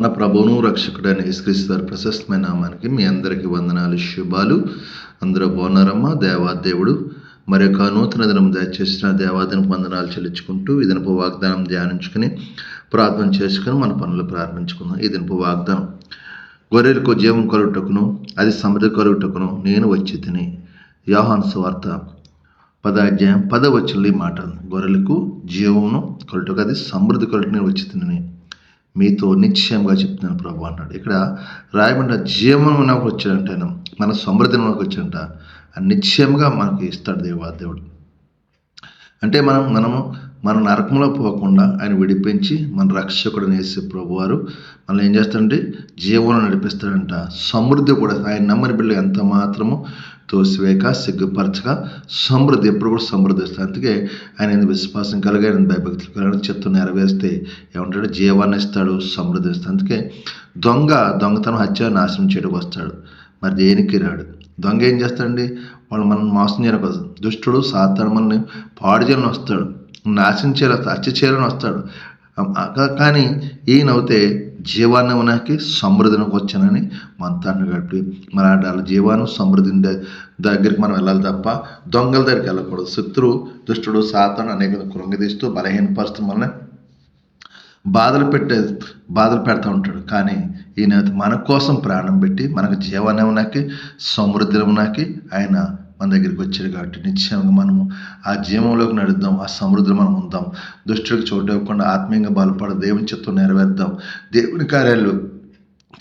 మన ప్రభువును రక్షకుడైన యేసుక్రీస్తు వారి ప్రశస్తమైన నామానికి మీ అందరికీ వందనాలు, శుభాలు. అందరూ బాగున్నారమ్మా? దేవాదేవుడు మరి యొక్క నూతన దినం దయచేసిన దేవాదినపు వందనాలు చెల్లించుకుంటూ ఈ దినపు వాగ్దానం ధ్యానించుకుని ప్రార్థన చేసుకుని మన పనులు ప్రారంభించుకుందాం. ఈ దినపు వాగ్దానం: గొర్రెలకు జీవం కలుగుటకును అది సమృద్ధి కలుగుటకును నేను వచ్చి తిని. యోహాను సువార్త 10 ఈ మాట. గొర్రెలకు జీవమును కలుగుటకు అది సమృద్ధి కలుగుటకు నేను వచ్చి తిని మీతో నిశ్చయంగా చెప్తున్నాను ప్రభు అన్నాడు. ఇక్కడ రాయబడిన జీవము నాకు వచ్చాడంట, ఆయన మన సమృద్ధి మనకు వచ్చాడంట. నిశ్చయంగా మనకి ఇస్తాడు దేవుడు. అంటే మన నరకంలో పోకుండా ఆయన విడిపించి మన రక్షకుడు నేసే ప్రభు వారు మనల్ని ఏం చేస్తాడంటే జీవనం నడిపిస్తాడంట. సమృద్ధి కూడా ఆయన నమ్మని బిడ్డలు ఎంత మాత్రము తోసివేక సిగ్గుపరచక సమృద్ధి ఎప్పుడు కూడా సమృద్ధి ఇస్తాడు. అందుకే ఆయన విశ్వాసం కలిగి ఆయన భయభక్తులు కలిగిన చిత్తం నెరవేరిస్తే ఏమంటాడు? జీవాన్ని ఇస్తాడు, సమృద్ధి ఇస్తాడు. అందుకే దొంగతనం హత్య నాశనం చేయడానికి వస్తాడు, మరి దేనికి రాడు. దొంగ ఏం చేస్తాడండి? వాళ్ళు మనం మోసం చేయడం కోసం, దుష్టుడు సాతాను మనల్ని పాడు చేయాలని వస్తాడు, నాశనం చేయాలి, హత్య చేయాలని వస్తాడు. కానీ ఈయనవుతే జీవాన్ని మనకి సమృద్ధికి వచ్చానని మనతో కాబట్టి మన వాళ్ళ జీవాన్ని సమృద్ధిని దగ్గరికి మనం వెళ్ళాలి తప్ప దొంగల దగ్గరికి వెళ్ళకూడదు. శత్రువు దుష్టుడు సాతాను అనేక కృంగదీస్తూ బలహీనపరుస్తూ మనల్ని బాధలు పెడతా ఉంటాడు. కానీ ఈయన మన కోసం ప్రాణం పెట్టి మనకు జీవాన్ని ఉన్నాకి సమృద్ధిని ఉన్నాకి ఆయన మన దగ్గరికి వచ్చాడు. కాబట్టి నిశ్చయంగా మనము ఆ జీవంలోకి నడుద్దాం, ఆ సమృద్ధిలో మనం ఉందాం. దుష్టుడికి చోటు ఇవ్వకుండా ఆత్మీయంగా బలపడ దేవుని చిత్తం నెరవేర్దాం, దేవుని కార్యాలు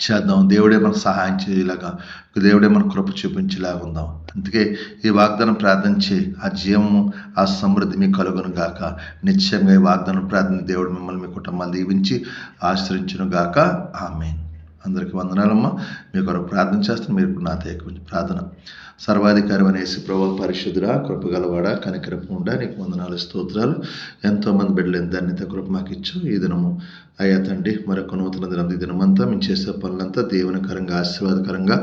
చేద్దాం. దేవుడే మనకు సహాయం చేయలాగా, దేవుడే మన కృప చూపించేలాగా ఉందాం. అందుకే ఈ వాగ్దానం ప్రార్థించి ఆ జీవము ఆ సమృద్ధి మీకు కలుగును గాక. నిశ్చయంగా ఈ వాగ్దానం ప్రార్థన దేవుడు మిమ్మల్ని మీ కుటుంబాలు దీవించి ఆశ్రయించును గాక. ఆమేన్. అందరికీ వందనాలమ్మా. మీ కొరకు ప్రార్థన చేస్తాను. మీరు ఇప్పుడు నాతో ఏకీభవించి ప్రార్థన. సర్వాధికారి అనేసి ప్రభు పరిశుద్ధుడా, కృపగలవాడ, కనికరపు ఉండా, నీకు వందనాలు, స్తోత్రాలు. ఎంతోమంది బిడ్డలు ధన్యత కృప మాకు ఇచ్చు. ఈ దినము అయ్యా తండ్రి మరొక నూతన దినం, ఈ దినమంతా మేము చేసే పనులంతా దేవునికరంగా, ఆశీర్వాదకరంగా,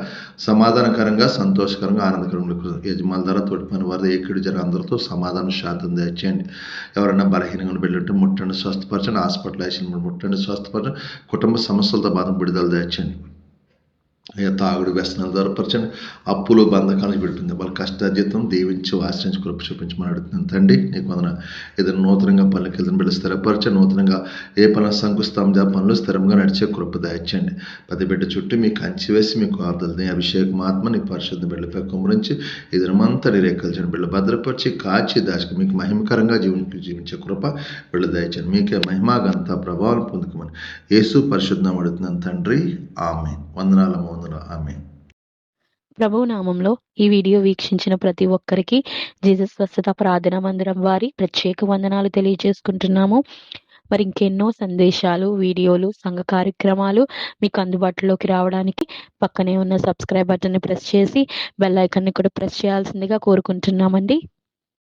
సమాధానకరంగా, సంతోషకరంగా, ఆనందకరంగా యజమానుల ద్వారా తోటి పని వారి ఏకిడి జర అందరితో సమాధానం శాంతం దయచేయండి. ఎవరైనా బలహీనంగా బిడ్డలుంటే ముట్టండి, స్వస్థపరచండి. హాస్పిటల్ వేసిన ముట్టండి, స్వస్థపరచండి. కుటుంబ సమస్యలతో బాధ విడుదల దయచేయండి. అయ్యా తాగుడు వ్యసనాలు దూరపరచండి. అప్పులు బంధకాలను విడిపింది వాళ్ళ కష్టార్జితం దీవించి ఆశ్రయించి కృప చూపించమని అడుగుతున్నాను తండ్రి. నీకు వందన. ఏదైనా నూతనంగా పనులకి వెళ్తున్న బిడ్డ స్థిరపరచండి. నూతనంగా ఏ పనులు శంకుస్థాపన పనులు స్థిరంగా నడిచే కృప దయచేయండి. ప్రతి బిడ్డ చుట్టూ మీకు కంచి వేసి మీకు ఆర్దలు అభిషేకం ఆత్మ నీ పరిశుద్ధ బిడ్డలపై కుమరించి ఈ దినమంతా నీ రేఖల్చండి. బిడ్డ భద్రపరిచి కాచి దాచి మీకు మహిమకరంగా జీవించే కృప బిడ్డ దయచేయండి. మీకే మహిమ ఘనత ప్రభావం పొందుకోమని యేసు పరిశుద్ధం అడుగుతున్నాను తండ్రి. ఆమేన్. వందనాలమ్మ. ప్రభువు నామంలో ఈ వీడియో వీక్షించిన ప్రతి ఒక్కరికి జీసస్ స్వస్థత ప్రార్థనా మందిరం వారి ప్రత్యేక వందనాలు తెలియజేసుకుంటున్నాము. మరి ఇంకెన్నో సందేశాలు, వీడియోలు, సంఘ కార్యక్రమాలు మీకు అందుబాటులోకి రావడానికి పక్కనే ఉన్న సబ్స్క్రైబ్ బటన్ని ప్రెస్ చేసి బెల్ ఐకాన్ని కూడా ప్రెస్ చేయాల్సిందిగా కోరుకుంటున్నామండి.